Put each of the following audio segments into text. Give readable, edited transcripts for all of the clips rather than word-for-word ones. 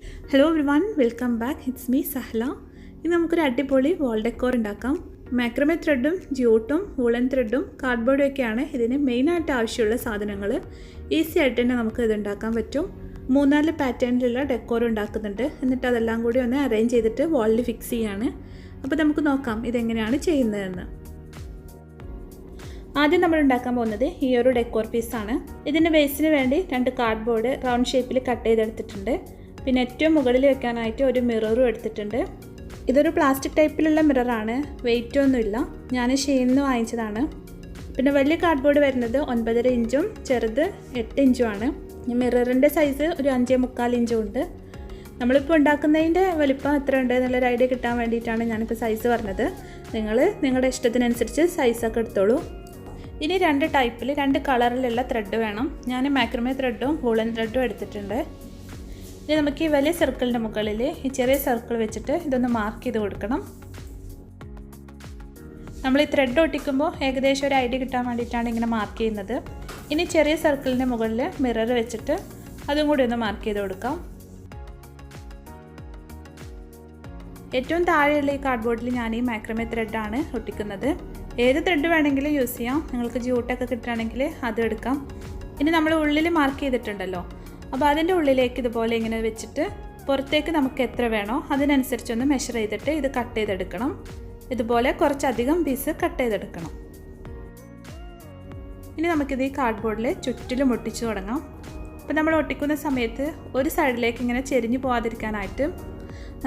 Hello everyone, welcome back. It's me Sahla. ഇന്ന് നമുക്കൊരു അടിപൊളി വാൾ ഡെക്കോർ ഉണ്ടാക്കാം. മാക്രമേ ത്രെഡും ജ്യൂട്ടും വൂളൻ ത്രെഡും കാർഡ്ബോർഡും ഒക്കെയാണ് ഇതിന് മെയിനായിട്ട് ആവശ്യമുള്ള സാധനങ്ങൾ. ഈസി ആയിട്ട് തന്നെ നമുക്ക് ഇത് ഉണ്ടാക്കാൻ പറ്റും. 3-4 പാറ്റേണിലുള്ള ഡെക്കോർ ഉണ്ടാക്കുന്നുണ്ട്. എന്നിട്ട് അതെല്ലാം കൂടി ഒന്ന് അറേഞ്ച് ചെയ്തിട്ട് വാളിൽ ഫിക്സ് ചെയ്യാണ്. അപ്പോൾ നമുക്ക് നോക്കാം ഇതെങ്ങനെയാണ് ചെയ്യുന്നതെന്ന്. ആദ്യം നമ്മൾ ഉണ്ടാക്കാൻ പോകുന്നത് ഈ ഒരു ഡെക്കോർ പീസാണ്. ഇതിൻ്റെ ബേസിന് വേണ്ടി 2 കാർഡ്ബോർഡ് റൗണ്ട് ഷേപ്പിൽ കട്ട് ചെയ്തെടുത്തിട്ടുണ്ട്. പിന്നെ ഏറ്റവും മുകളിൽ വെക്കാനായിട്ട് ഒരു മിററും എടുത്തിട്ടുണ്ട്. ഇതൊരു പ്ലാസ്റ്റിക് ടൈപ്പിലുള്ള മിററാണ്, വെയിറ്റ് ഒന്നുമില്ല. ഞാൻ ഷെയിനിൽ നിന്ന് വാങ്ങിച്ചതാണ്. പിന്നെ വലിയ കാർഡ്ബോർഡ് വരുന്നത് 9.5 ഇഞ്ചും ചെറുത് 8 ഇഞ്ചുമാണ്. മിററിൻ്റെ സൈസ് ഒരു 5.25 ഇഞ്ചും ഉണ്ട്. നമ്മളിപ്പോൾ ഉണ്ടാക്കുന്നതിൻ്റെ വലിപ്പം എത്ര ഉണ്ട് എന്നുള്ളൊരു ഐഡിയ കിട്ടാൻ വേണ്ടിയിട്ടാണ് ഞാനിപ്പോൾ സൈസ് പറഞ്ഞത്. നിങ്ങൾ നിങ്ങളുടെ ഇഷ്ടത്തിനനുസരിച്ച് സൈസൊക്കെ എടുത്തോളൂ. ഇനി 2 ടൈപ്പിൽ 2 കളറിലുള്ള ത്രെഡ് വേണം. ഞാൻ മാക്രമേ ത്രെഡും വൂളൻ ത്രെഡും എടുത്തിട്ടുണ്ട്. ഇനി നമുക്ക് ഈ വലിയ സർക്കിളിൻ്റെ മുകളിൽ ഈ ചെറിയ സർക്കിൾ വെച്ചിട്ട് ഇതൊന്ന് മാർക്ക് ചെയ്ത് കൊടുക്കണം. നമ്മൾ ഈ ത്രെഡ് ഒട്ടിക്കുമ്പോൾ ഏകദേശം ഒരു ഐഡിയ കിട്ടാൻ വേണ്ടിയിട്ടാണ് ഇങ്ങനെ മാർക്ക് ചെയ്യുന്നത്. ഇനി ചെറിയ സർക്കിളിൻ്റെ മുകളിൽ മിറർ വെച്ചിട്ട് അതും കൂടി ഒന്ന് മാർക്ക് ചെയ്ത് കൊടുക്കാം. ഏറ്റവും താഴെയുള്ള ഈ കാർഡ്ബോർഡിൽ ഞാൻ ഈ മാക്രമേ ത്രെഡാണ് ഒട്ടിക്കുന്നത്. ഏത് ത്രെഡ് വേണമെങ്കിലും യൂസ് ചെയ്യാം. നിങ്ങൾക്ക് ജ്യൂട്ടൊക്കെ കിട്ടുകയാണെങ്കിൽ അത് എടുക്കാം. ഇനി നമ്മൾ ഉള്ളിൽ മാർക്ക് ചെയ്തിട്ടുണ്ടല്ലോ, അപ്പോൾ അതിൻ്റെ ഉള്ളിലേക്ക് ഇതുപോലെ ഇങ്ങനെ വെച്ചിട്ട് പുറത്തേക്ക് നമുക്ക് എത്ര വേണോ അതിനനുസരിച്ചൊന്ന് മെഷർ ചെയ്തിട്ട് ഇത് കട്ട് ചെയ്തെടുക്കണം. ഇതുപോലെ കുറച്ചധികം പീസ് കട്ട് ചെയ്തെടുക്കണം. ഇനി നമുക്കിത് ഈ കാർഡ്ബോർഡിൽ ചുറ്റിലും ഒട്ടിച്ചു തുടങ്ങാം. അപ്പോൾ നമ്മൾ ഒട്ടിക്കുന്ന സമയത്ത് ഒരു സൈഡിലേക്ക് ഇങ്ങനെ ചെരിഞ്ഞു പോകാതിരിക്കാനായിട്ട്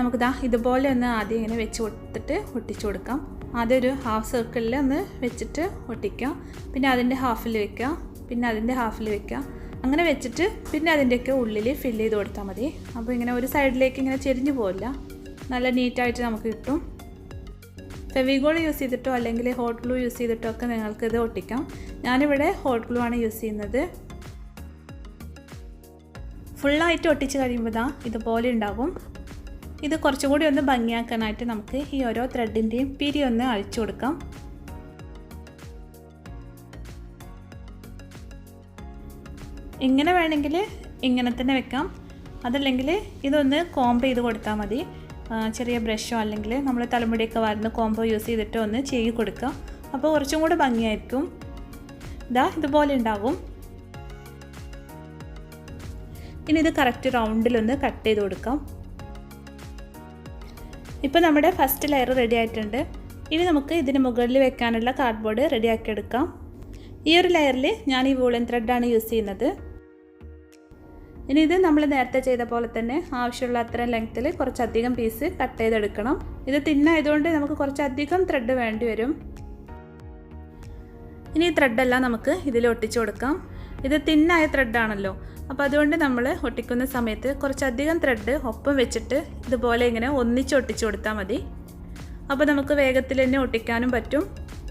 നമുക്കിതാ ഇതുപോലെ ഒന്ന് ആദ്യം ഇങ്ങനെ വെച്ച് കൊടുത്തിട്ട് ഒട്ടിച്ചു കൊടുക്കാം. ആദ്യം ഒരു ഹാഫ് സർക്കിളിൽ ഒന്ന് വെച്ചിട്ട് ഒട്ടിക്കാം. പിന്നെ അതിൻ്റെ ഹാഫിൽ വെക്കുക, പിന്നെ അതിൻ്റെ ഹാഫിൽ വെക്കുക. അങ്ങനെ വെച്ചിട്ട് പിന്നെ അതിൻ്റെയൊക്കെ ഉള്ളിൽ ഫില്ല് ചെയ്ത് കൊടുത്താൽ മതി. അപ്പോൾ ഇങ്ങനെ ഒരു സൈഡിലേക്ക് ഇങ്ങനെ ചെരിഞ്ഞു പോകില്ല, നല്ല നീറ്റായിട്ട് നമുക്ക് കിട്ടും. ഫെവിഗോൾ യൂസ് ചെയ്തിട്ടോ അല്ലെങ്കിൽ ഹോട്ട് ഗ്ലൂ യൂസ് ചെയ്തിട്ടോ ഒക്കെ നിങ്ങൾക്കിത് ഒട്ടിക്കാം. ഞാനിവിടെ ഹോട്ട് ഗ്ലൂ ആണ് യൂസ് ചെയ്യുന്നത്. ഫുള്ളായിട്ട് ഒട്ടിച്ച് കഴിയുമ്പോൾ ഇതുപോലെ ഉണ്ടാകും. ഇത് കുറച്ചുകൂടി ഒന്ന് ഭംഗിയാക്കാനായിട്ട് നമുക്ക് ഈ ഓരോ ത്രെഡിൻ്റെയും പിരി ഒന്ന് അഴിച്ചു കൊടുക്കാം. ഇങ്ങനെ വേണമെങ്കിൽ ഇങ്ങനെ തന്നെ വെക്കാം. അതല്ലെങ്കിൽ ഇതൊന്ന് കോംബോ ചെയ്ത് കൊടുത്താൽ മതി. ചെറിയ ബ്രഷോ അല്ലെങ്കിൽ നമ്മൾ തലമുടിയൊക്കെ വരുന്ന കോംബോ യൂസ് ചെയ്തിട്ടോ ഒന്ന് ചെയ്ത് കൊടുക്കുക. അപ്പോൾ കുറച്ചും കൂടെ ഭംഗിയായിരിക്കും. ഇതുപോലെ ഉണ്ടാകും. ഇനി ഇത് കറക്റ്റ് റൗണ്ടിലൊന്ന് കട്ട് ചെയ്ത് കൊടുക്കാം. ഇപ്പോൾ നമ്മുടെ ഫസ്റ്റ് ലെയർ റെഡി ആയിട്ടുണ്ട്. ഇനി നമുക്ക് ഇതിന് മുകളിൽ വെക്കാനുള്ള കാർഡ്ബോർഡ് റെഡിയാക്കി എടുക്കാം. ഈ ഒരു ലെയറിൽ ഞാൻ ഈ വൂളൻ ത്രെഡാണ് യൂസ് ചെയ്യുന്നത്. ഇനി ഇത് നമ്മൾ നേരത്തെ ചെയ്ത പോലെ തന്നെ ആവശ്യമുള്ള അത്രയും ലെങ്ത്തിൽ കുറച്ചധികം പീസ് കട്ട് ചെയ്തെടുക്കണം. ഇത് തിന്നായതുകൊണ്ട് നമുക്ക് കുറച്ചധികം ത്രെഡ് വേണ്ടി വരും. ഇനി ഈ ത്രെഡെല്ലാം നമുക്ക് ഇതിൽ ഒട്ടിച്ചു കൊടുക്കാം. ഇത് തിന്നായ ത്രെഡാണല്ലോ, അപ്പോൾ അതുകൊണ്ട് നമ്മൾ ഒട്ടിക്കുന്ന സമയത്ത് കുറച്ചധികം ത്രെഡ് ഒപ്പം വെച്ചിട്ട് ഇതുപോലെ ഇങ്ങനെ ഒന്നിച്ച് ഒട്ടിച്ചു കൊടുത്താൽ മതി. അപ്പോൾ നമുക്ക് വേഗത്തിൽ തന്നെ ഒട്ടിക്കാനും പറ്റും,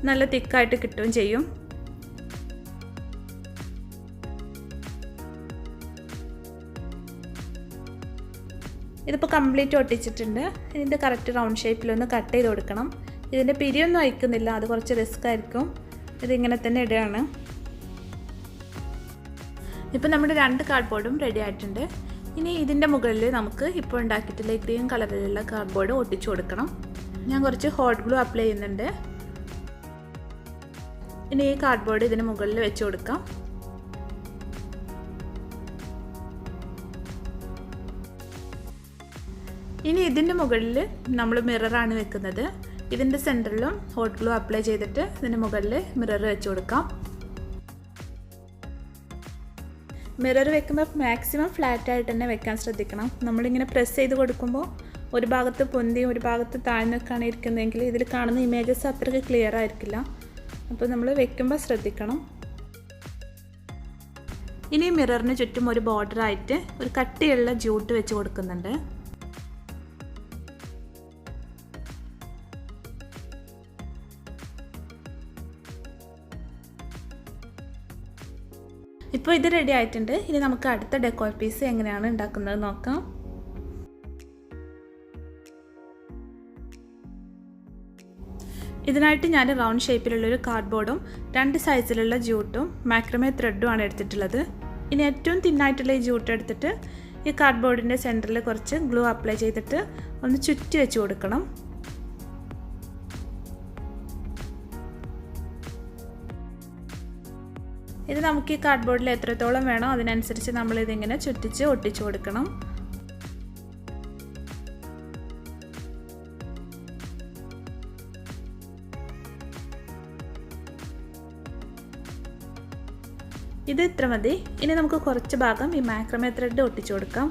നല്ല തിക്കായിട്ട് കിട്ടുകയും ചെയ്യും. ഇതിപ്പോൾ കംപ്ലീറ്റ് ഒട്ടിച്ചിട്ടുണ്ട്. ഇതിൻ്റെ കറക്റ്റ് റൗണ്ട് ഷേപ്പിലൊന്ന് കട്ട് ചെയ്ത് കൊടുക്കണം. ഇതിൻ്റെ പിരിയൊന്നും അയക്കുന്നില്ല, അത് കുറച്ച് റിസ്ക് ആയിരിക്കും. ഇതിങ്ങനെ തന്നെ ഇടുകയാണ്. ഇപ്പോൾ നമ്മുടെ 2 കാർഡ്ബോർഡും റെഡി ആയിട്ടുണ്ട്. ഇനി ഇതിൻ്റെ മുകളിൽ നമുക്ക് ഇപ്പോൾ ഉണ്ടാക്കിയിട്ടുള്ള ഗ്രീൻ കളറിലുള്ള കാർഡ്ബോർഡ് ഒട്ടിച്ചു കൊടുക്കണം. ഞാൻ കുറച്ച് ഹോട്ട് ഗ്ലൂ അപ്ലൈ ചെയ്യുന്നുണ്ട്. ഇനി ഈ കാർഡ്ബോർഡ് ഇതിന് മുകളിൽ വെച്ച് കൊടുക്കാം. ഇനി ഇതിൻ്റെ മുകളിൽ നമ്മൾ മിററാണ് വെക്കുന്നത്. ഇതിൻ്റെ സെൻറ്ററിലും ഹോട്ട് ഗ്ലൂ അപ്ലൈ ചെയ്തിട്ട് ഇതിന് മുകളിൽ മിറർ വെച്ച് കൊടുക്കാം. മിറർ വെക്കുമ്പോൾ മാക്സിമം ഫ്ലാറ്റായിട്ട് തന്നെ വെക്കാൻ ശ്രദ്ധിക്കണം. നമ്മളിങ്ങനെ പ്രസ് ചെയ്ത് കൊടുക്കുമ്പോൾ ഒരു ഭാഗത്ത് പൊന്തി ഒരു ഭാഗത്ത് താഴ്ന്നൊക്കെയാണ് ഇരിക്കുന്നതെങ്കിൽ ഇതിൽ കാണുന്ന ഇമേജസ് അത്രയ്ക്ക് ക്ലിയർ ആയിരിക്കില്ല. അപ്പോൾ നമ്മൾ വെക്കുമ്പോൾ ശ്രദ്ധിക്കണം. ഇനി മിററിന് ചുറ്റും ഒരു ബോർഡറായിട്ട് ഒരു കട്ടിയുള്ള ജ്യൂട്ട് വെച്ച് കൊടുക്കുന്നുണ്ട്. ഇപ്പോൾ ഇത് റെഡി ആയിട്ടുണ്ട്. ഇനി നമുക്ക് അടുത്ത ഡെക്കോർ പീസ് എങ്ങനെയാണ് ഉണ്ടാക്കുന്നത് നോക്കാം. ഇതിനായിട്ട് ഞാൻ റൗണ്ട് ഷേപ്പിലുള്ളൊരു കാർഡ്ബോർഡും 2 സൈസിലുള്ള ജ്യൂട്ടും മാക്രമേ ത്രെഡുമാണ് എടുത്തിട്ടുള്ളത്. ഇനി ഏറ്റവും തിന്നായിട്ടുള്ള ഈ ജ്യൂട്ട് എടുത്തിട്ട് ഈ കാർഡ്ബോർഡിൻ്റെ സെൻറ്ററിൽ കുറച്ച് ഗ്ലൂ അപ്ലൈ ചെയ്തിട്ട് ഒന്ന് ചുറ്റി വെച്ച് കൊടുക്കണം. ഇത് നമുക്ക് ഈ കാർഡ്ബോർഡിൽ എത്രത്തോളം വേണോ അതിനനുസരിച്ച് നമ്മളിതിങ്ങനെ ചുറ്റിച്ച് ഒട്ടിച്ചു കൊടുക്കണം. ഇത് ഇത്ര മതി. ഇനി നമുക്ക് കുറച്ച് ഭാഗം ഈ മാക്രമേ ത്രെഡ് ഒട്ടിച്ചു കൊടുക്കാം.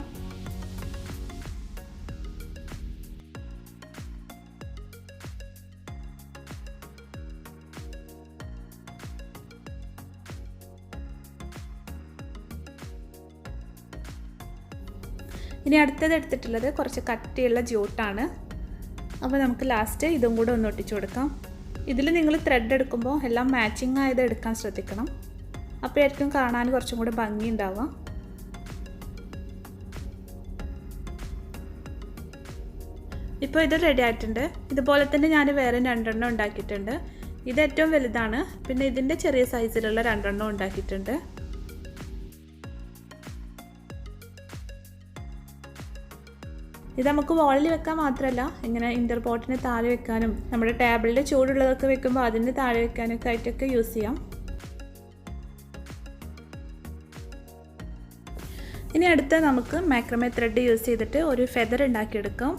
ഇനി അടുത്തത് എടുത്തിട്ടുള്ളത് കുറച്ച് കട്ടിയുള്ള ജ്യൂട്ടാണ്. അപ്പോൾ നമുക്ക് ലാസ്റ്റ് ഇതും കൂടെ ഒന്ന് ഒട്ടിച്ചു കൊടുക്കാം. ഇതിൽ നിങ്ങൾ ത്രെഡ് എടുക്കുമ്പോൾ എല്ലാം മാച്ചിങ് ആയത് എടുക്കാൻ ശ്രദ്ധിക്കണം. അപ്പോഴായിരിക്കും കാണാൻ കുറച്ചും കൂടെ ഭംഗി ഉണ്ടാവുക. ഇപ്പോൾ ഇത് റെഡി ആയിട്ടുണ്ട്. ഇതുപോലെ തന്നെ ഞാൻ വേറെ 2 എണ്ണം ഉണ്ടാക്കിയിട്ടുണ്ട്. ഇത് ഏറ്റവും വലുതാണ്. പിന്നെ ഇതിൻ്റെ ചെറിയ സൈസിലുള്ള 2 എണ്ണം ഉണ്ടാക്കിയിട്ടുണ്ട്. ഇത് നമുക്ക് വാളിൽ വെക്കാൻ മാത്രമല്ല, ഇങ്ങനെ ഇൻ്റർപോട്ടിന് താഴെ വെക്കാനും നമ്മുടെ ടേബിളിൽ ചൂടുള്ളതൊക്കെ വെക്കുമ്പോൾ അതിന് താഴെ വെക്കാനൊക്കെ ആയിട്ടൊക്കെ യൂസ് ചെയ്യാം. ഇനി അടുത്ത നമുക്ക് മാക്രമേ ത്രെഡ് യൂസ് ചെയ്തിട്ട് ഒരു ഫെദർ ഉണ്ടാക്കിയെടുക്കാം.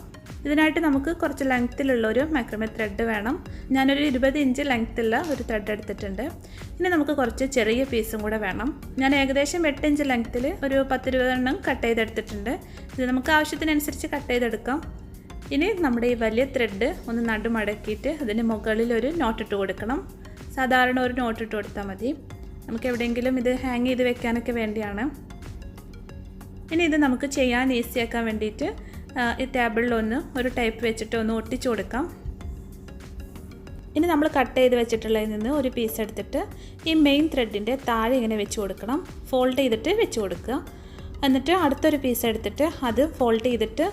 ഇതിനായിട്ട് നമുക്ക് കുറച്ച് ലെങ്ത്തിലുള്ള ഒരു മാക്രമേ ത്രെഡ് വേണം. ഞാനൊരു 20 ഇഞ്ച് ലെങ്ത്തുള്ള ഒരു ത്രെഡ് എടുത്തിട്ടുണ്ട്. ഇനി നമുക്ക് കുറച്ച് ചെറിയ പീസും കൂടെ വേണം. ഞാൻ ഏകദേശം 8 ഇഞ്ച് ലെങ്ത്തിൽ ഒരു 10-20 എണ്ണം കട്ട് ചെയ്തെടുത്തിട്ടുണ്ട്. ഇത് നമുക്ക് ആവശ്യത്തിനനുസരിച്ച് കട്ട് ചെയ്തെടുക്കാം. ഇനി നമ്മുടെ ഈ വലിയ ത്രെഡ് ഒന്ന് നടുമടക്കിയിട്ട് അതിന് മുകളിൽ ഒരു നോട്ടിട്ട് കൊടുക്കണം. സാധാരണ ഒരു നോട്ടിട്ട് കൊടുത്താൽ മതി. നമുക്ക് എവിടെയെങ്കിലും ഇത് ഹാങ് ചെയ്ത് വെക്കാനൊക്കെ വേണ്ടിയാണ്. ഇനി ഇത് നമുക്ക് ചെയ്യാൻ ഈസിയാക്കാൻ വേണ്ടിയിട്ട് ഈ ടേബിളിലൊന്ന് ഒരു ടൈപ്പ് വെച്ചിട്ട് ഒന്ന് ഒട്ടിച്ചു കൊടുക്കാം. ഇനി നമ്മൾ കട്ട് ചെയ്ത് വെച്ചിട്ടുള്ളതിൽ നിന്ന് ഒരു പീസ് എടുത്തിട്ട് ഈ മെയിൻ ത്രെഡിൻ്റെ താഴെ ഇങ്ങനെ വെച്ച് കൊടുക്കണം. ഫോൾഡ് ചെയ്തിട്ട് വെച്ച് കൊടുക്കുക. എന്നിട്ട് അടുത്തൊരു പീസ് എടുത്തിട്ട് അത് ഫോൾഡ് ചെയ്തിട്ട്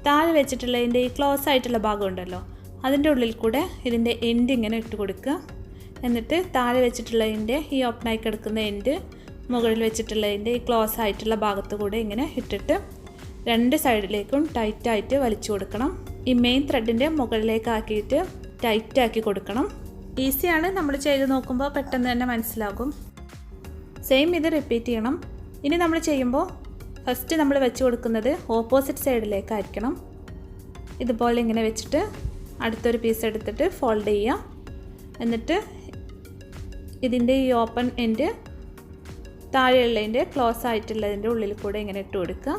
താഴെ വെച്ചിട്ടുള്ളതിൻ്റെ ഈ ക്ലോസ് ആയിട്ടുള്ള ഭാഗം ഉണ്ടല്ലോ അതിൻ്റെ ഉള്ളിൽ കൂടെ ഇതിൻ്റെ എൻഡ് ഇങ്ങനെ ഇട്ട് കൊടുക്കുക. എന്നിട്ട് താഴെ വെച്ചിട്ടുള്ളതിൻ്റെ ഈ ഓപ്പണായി കിടക്കുന്ന എൻഡ് മുകളിൽ വെച്ചിട്ടുള്ളതിൻ്റെ ഈ ക്ലോസ് ആയിട്ടുള്ള ഭാഗത്ത് കൂടെ ഇങ്ങനെ ഇട്ടിട്ട് 2 സൈഡിലേക്കും ടൈറ്റായിട്ട് വലിച്ചു കൊടുക്കണം. ഈ മെയിൻ ത്രെഡിൻ്റെ മുകളിലേക്ക് ആക്കിയിട്ട് ടൈറ്റാക്കി കൊടുക്കണം. ഈസിയാണ്, നമ്മൾ ചെയ്ത് നോക്കുമ്പോൾ പെട്ടെന്ന് തന്നെ മനസ്സിലാകും. സെയിം ഇത് റിപ്പീറ്റ് ചെയ്യണം. ഇനി നമ്മൾ ചെയ്യുമ്പോൾ ഫസ്റ്റ് നമ്മൾ വെച്ച് കൊടുക്കുന്നത് ഓപ്പോസിറ്റ് സൈഡിലേക്കായിരിക്കണം. ഇതുപോലെ ഇങ്ങനെ വെച്ചിട്ട് അടുത്തൊരു പീസ് എടുത്തിട്ട് ഫോൾഡ് ചെയ്യുക. എന്നിട്ട് ഇതിൻ്റെ ഈ ഓപ്പൺ എൻഡ് താഴെയുള്ളതിൻ്റെ ക്ലോസ് ആയിട്ടുള്ളതിൻ്റെ ഉള്ളിൽ കൂടെ ഇങ്ങനെ ഇട്ട് കൊടുക്കുക.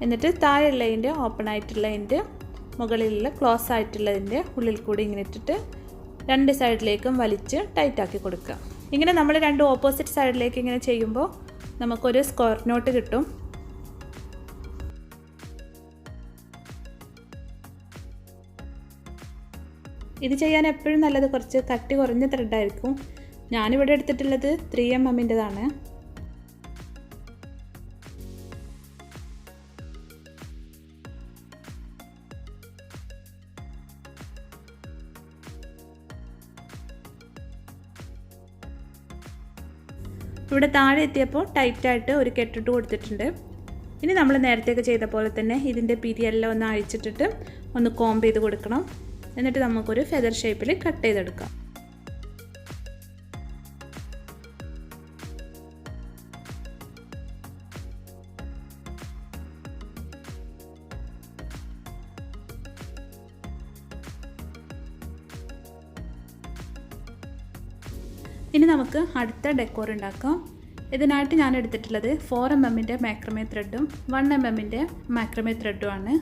എന്നിട്ട് താഴെയുള്ളതിൻ്റെ ഓപ്പൺ ആയിട്ടുള്ള എൻഡ് മുകളിലുള്ള ക്ലോസ് ആയിട്ടുള്ളതിൻ്റെ ഉള്ളിൽ കൂടി ഇങ്ങനെ ഇട്ടിട്ട് 2 സൈഡിലേക്കും വലിച്ച് ടൈറ്റാക്കി കൊടുക്കുക. ഇങ്ങനെ നമ്മൾ 2 ഓപ്പോസിറ്റ് സൈഡിലേക്ക് ഇങ്ങനെ ചെയ്യുമ്പോൾ നമുക്കൊരു സ്ക്വയർ നോട്ട് കിട്ടും. ഇത് ചെയ്യാൻ എപ്പോഴും നല്ലത് കുറച്ച് കട്ടി കുറഞ്ഞ ത്രെഡായിരിക്കും. ഞാനിവിടെ എടുത്തിട്ടുള്ളത് 3mm-ൻ്റെതാണ്. ഇവിടെ താഴെ എത്തിയപ്പോൾ ടൈറ്റായിട്ട് ഒരു കെട്ടിട്ട് കൊടുത്തിട്ടുണ്ട്. ഇനി നമ്മൾ നേരത്തെയൊക്കെ ചെയ്ത പോലെ തന്നെ ഇതിൻ്റെ പിരിയെല്ലാം ഒന്ന് അഴിച്ചിട്ടിട്ട് ഒന്ന് കോംബ് ചെയ്ത് കൊടുക്കണം. എന്നിട്ട് നമുക്കൊരു ഫെദർ ഷേപ്പിൽ കട്ട് ചെയ്തെടുക്കാം. ഇനി നമുക്ക് അടുത്ത ഡെക്കോർ ഉണ്ടാക്കാം. ഇതിനായിട്ട് ഞാൻ എടുത്തിട്ടുള്ളത് 4mm മാക്രമേ ത്രെഡും 1mm മാക്രമേ ത്രെഡുമാണ്.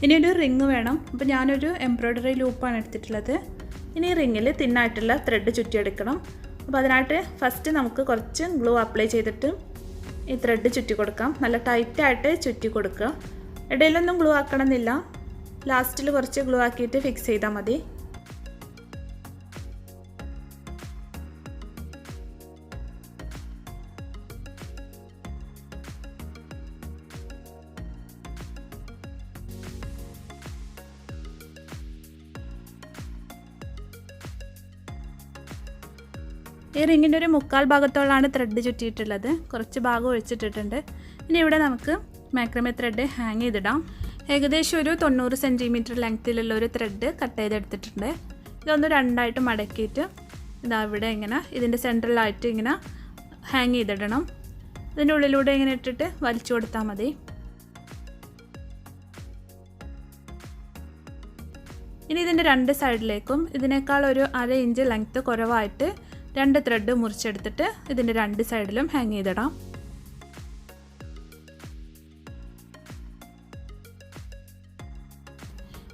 ഇനി ഒരു റിങ് വേണം. അപ്പോൾ ഞാനൊരു എംബ്രോയ്ഡറി ലൂപ്പാണ് എടുത്തിട്ടുള്ളത്. ഇനി റിങ്ങിൽ തിന്നായിട്ടുള്ള ത്രെഡ് ചുറ്റിയെടുക്കണം. അപ്പോൾ അതിനായിട്ട് ഫസ്റ്റ് നമുക്ക് കുറച്ച് ഗ്ലൂ അപ്ലൈ ചെയ്തിട്ട് ഈ ത്രെഡ് ചുറ്റി കൊടുക്കാം. നല്ല ടൈറ്റായിട്ട് ചുറ്റി കൊടുക്കുക. ഇടയിലൊന്നും ഗ്ലൂ ആക്കണമെന്നില്ല. ലാസ്റ്റിൽ കുറച്ച് ഗ്ലൂ ആക്കിയിട്ട് ഫിക്സ് ചെയ്താൽ മതി. ഈ റിങ്ങിൻ്റെ ഒരു 3/4 ഭാഗത്തോളാണ് ത്രെഡ് ചുറ്റിയിട്ടുള്ളത്. കുറച്ച് ഭാഗം ഒഴിച്ചിട്ടിട്ടുണ്ട്. ഇനി ഇവിടെ നമുക്ക് മാക്രമേ ത്രെഡ് ഹാങ് ചെയ്തിടാം. ഏകദേശം ഒരു 90 സെൻറ്റിമീറ്റർ ലെങ്ത്തിലുള്ള ഒരു ത്രെഡ് കട്ട് ചെയ്തെടുത്തിട്ടുണ്ട്. ഇതൊന്ന് രണ്ടായിട്ട് മടക്കിയിട്ട് ഇതാ ഇവിടെ ഇങ്ങനെ ഇതിൻ്റെ സെൻട്രലായിട്ട് ഇങ്ങനെ ഹാങ് ചെയ്തിടണം. ഇതിൻ്റെ ഉള്ളിലൂടെ ഇങ്ങനെ ഇട്ടിട്ട് വലിച്ചു കൊടുത്താൽ മതി. ഇനി ഇതിൻ്റെ രണ്ട് സൈഡിലേക്കും ഇതിനേക്കാൾ ഒരു 1/2 ഇഞ്ച് ലെങ്ത്ത് കുറവായിട്ട് 2 ത്രെഡ് മുറിച്ചെടുത്തിട്ട് ഇതിൻ്റെ രണ്ട് സൈഡിലും ഹാങ് ചെയ്തിടാം.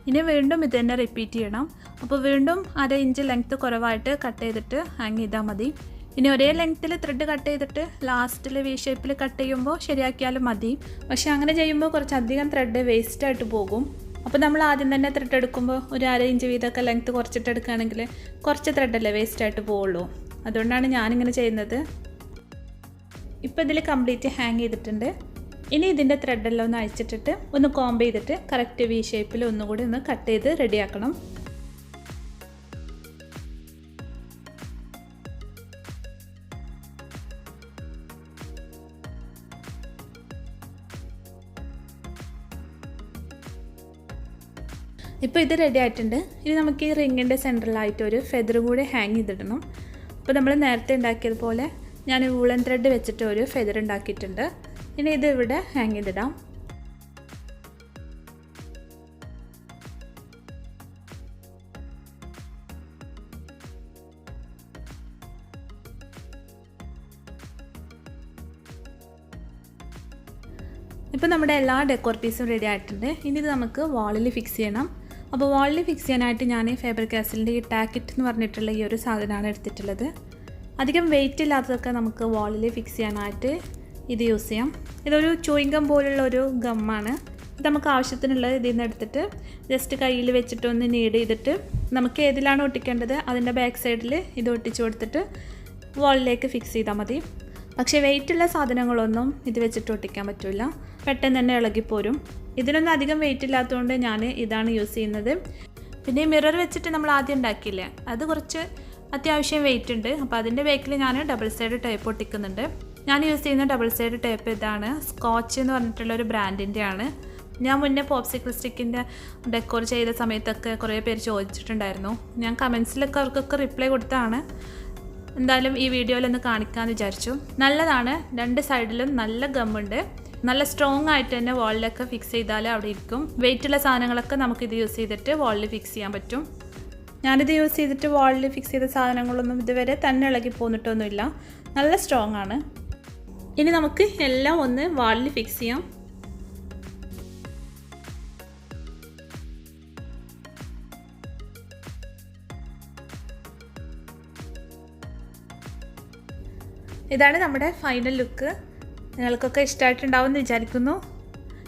ഇനി വീണ്ടും ഇത് തന്നെ റിപ്പീറ്റ് ചെയ്യണം. അപ്പോൾ വീണ്ടും 1/2 ഇഞ്ച് ലെങ്ത്ത് കുറവായിട്ട് കട്ട് ചെയ്തിട്ട് ഹാങ് ചെയ്താൽ മതി. ഇനി ഒരേ ലെങ്ത്തിൽ ത്രെഡ് കട്ട് ചെയ്തിട്ട് ലാസ്റ്റിൽ വി ഷേപ്പിൽ കട്ട് ചെയ്യുമ്പോൾ ശരിയാക്കിയാലും മതി. പക്ഷേ അങ്ങനെ ചെയ്യുമ്പോൾ കുറച്ചധികം ത്രെഡ് വേസ്റ്റായിട്ട് പോകും. അപ്പോൾ നമ്മൾ ആദ്യം തന്നെ ത്രെഡ് എടുക്കുമ്പോൾ ഒരു 1/2 ഇഞ്ച് വീതമൊക്കെ ലെങ്ത്ത് കുറച്ചിട്ട് എടുക്കുകയാണെങ്കിൽ കുറച്ച് ത്രെഡല്ലേ വേസ്റ്റായിട്ട് പോവുള്ളൂ. അതുകൊണ്ടാണ് ഞാനിങ്ങനെ ചെയ്യുന്നത്. ഇപ്പോൾ ഇതിൽ കംപ്ലീറ്റ് ഹാങ് ചെയ്തിട്ടുണ്ട്. ഇനി ഇതിൻ്റെ ത്രെഡെല്ലാം ഒന്ന് അഴിച്ചിട്ടിട്ട് ഒന്ന് കോംബ് ചെയ്തിട്ട് കറക്റ്റ് വി ഷേപ്പിൽ ഒന്നുകൂടി ഒന്ന് കട്ട് ചെയ്ത് റെഡിയാക്കണം. ഇപ്പോൾ ഇത് റെഡി ആയിട്ടുണ്ട്. ഇനി നമുക്ക് ഈ റിങ്ങിൻ്റെ സെൻറ്ററിലായിട്ട് ഒരു ഫെദർ കൂടി ഹാങ് ചെയ്തിടണം. അപ്പോൾ നമ്മൾ നേരത്തെ ഉണ്ടാക്കിയതുപോലെ ഞാൻ വൂളൻ ത്രെഡ് വെച്ചിട്ട് ഒരു ഫെദർ ഉണ്ടാക്കിയിട്ടുണ്ട്. ഇനി ഇത് ഇവിടെ ഹാങ് ചെയ്തിടാം. ഇപ്പോൾ നമ്മുടെ എല്ലാ ഡെക്കോർ പീസും റെഡി ആയിട്ടുണ്ട്. ഇനി ഇത് നമുക്ക് വാളിൽ ഫിക്സ് ചെയ്യണം. അപ്പോൾ വാളിൽ ഫിക്സ് ചെയ്യാനായിട്ട് ഞാൻ ഫേബർ കാസലിൻ്റെ ഈ ടാക്കറ്റ് എന്ന് പറഞ്ഞിട്ടുള്ള ഈ ഒരു സാധനമാണ് എടുത്തിട്ടുള്ളത്. അധികം വെയിറ്റ് ഇല്ലാത്തതൊക്കെ നമുക്ക് വാളിൽ ഫിക്സ് ചെയ്യാനായിട്ട് ഇത് യൂസ് ചെയ്യാം. ഇതൊരു ചൂയിങ്കം പോലുള്ള ഒരു ഗമ്മാണ്. ഇത് നമുക്ക് ആവശ്യത്തിനുള്ളത് ഇതിൽ നിന്ന് എടുത്തിട്ട് ജസ്റ്റ് കയ്യിൽ വെച്ചിട്ട് ഒന്ന് നീഡ് ചെയ്തിട്ട് നമുക്ക് ഏതിലാണ് ഒട്ടിക്കേണ്ടത് അതിൻ്റെ ബാക്ക് സൈഡിൽ ഇത് ഒട്ടിച്ചു കൊടുത്തിട്ട് വാളിലേക്ക് ഫിക്സ് ചെയ്താൽ മതി. പക്ഷേ വെയിറ്റുള്ള സാധനങ്ങളൊന്നും ഇത് വെച്ചിട്ട് ഒട്ടിക്കാൻ പറ്റില്ല, പെട്ടെന്ന് തന്നെ ഇളകിപ്പോരും. ഇതിനൊന്നും അധികം വെയിറ്റ് ഇല്ലാത്തതുകൊണ്ട് ഞാൻ ഇതാണ് യൂസ് ചെയ്യുന്നത്. പിന്നെ ഈ മിറർ വെച്ചിട്ട് നമ്മൾ ആദ്യം ഉണ്ടാക്കിയില്ലേ, അത് കുറച്ച് അത്യാവശ്യം വെയിറ്റ് ഉണ്ട്. അപ്പോൾ അതിൻ്റെ ബാക്കിൽ ഞാൻ ഡബിൾ സൈഡ് ടേപ്പ് ഒട്ടിക്കുന്നുണ്ട്. ഞാൻ യൂസ് ചെയ്യുന്ന ഡബിൾ സൈഡ് ടേപ്പ് ഇതാണ്. സ്കോച്ച് എന്ന് പറഞ്ഞിട്ടുള്ള ഒരു ബ്രാൻഡിൻ്റെ ആണ്. ഞാൻ മുന്നേ പോപ്സിക്കിൾ സ്റ്റിക്കിൻ്റെ ഡെക്കോർ ചെയ്ത സമയത്തൊക്കെ കുറേ പേര് ചോദിച്ചിട്ടുണ്ടായിരുന്നു. ഞാൻ കമൻസിലൊക്കെ അവർക്കൊക്കെ റിപ്ലൈ കൊടുത്താണ്. എന്തായാലും ഈ വീഡിയോയിലൊന്ന് കാണിക്കാമെന്ന് വിചാരിച്ചു. നല്ലതാണ്, രണ്ട് സൈഡിലും നല്ല ഗമ്മുണ്ട്. നല്ല സ്ട്രോങ് ആയിട്ട് തന്നെ വാളിലൊക്കെ ഫിക്സ് ചെയ്താൽ അവിടെ ഇരിക്കും. വെയിറ്റുള്ള സാധനങ്ങളൊക്കെ നമുക്കിത് യൂസ് ചെയ്തിട്ട് വാളിൽ ഫിക്സ് ചെയ്യാൻ പറ്റും. ഞാനിത് യൂസ് ചെയ്തിട്ട് വാളിൽ ഫിക്സ് ചെയ്ത സാധനങ്ങളൊന്നും ഇതുവരെ തന്നെ ഇളകി പോന്നിട്ടൊന്നുമില്ല, നല്ല സ്ട്രോങ് ആണ്. ഇനി നമുക്ക് എല്ലാം ഒന്ന് വാളിൽ ഫിക്സ് ചെയ്യാം. ഇതാണ് നമ്മുടെ ഫൈനൽ ലുക്ക്. നിങ്ങൾക്കൊക്കെ ഇഷ്ടമായിട്ടുണ്ടാവും എന്ന് വിചാരിക്കുന്നു.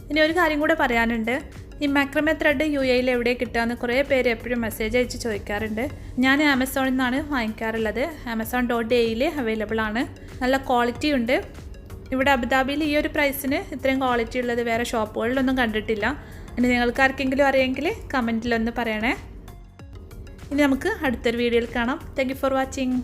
ഇനി ഒരു കാര്യം കൂടെ പറയാനുണ്ട്. ഈ മാക്രമേ ത്രെഡ് UAE എവിടെ കിട്ടുകയെന്ന് കുറേ പേര് എപ്പോഴും മെസ്സേജ് അയച്ച് ചോദിക്കാറുണ്ട്. ഞാൻ ആമസോണിൽ നിന്നാണ് വാങ്ങിക്കാറുള്ളത്. amazon.aയിൽ അവൈലബിൾ ആണ്. നല്ല ക്വാളിറ്റി ഉണ്ട്. ഇവിടെ അബുദാബിയിൽ ഈ ഒരു പ്രൈസിന് ഇത്രയും ക്വാളിറ്റി ഉള്ളത് വേറെ ഷോപ്പുകളിലൊന്നും കണ്ടിട്ടില്ല. ഇനി നിങ്ങൾക്ക് ആർക്കെങ്കിലും അറിയാമെങ്കിൽ കമൻറ്റിലൊന്ന് പറയണേ. ഇനി നമുക്ക് അടുത്തൊരു വീഡിയോയിൽ കാണാം. Thank you for watching.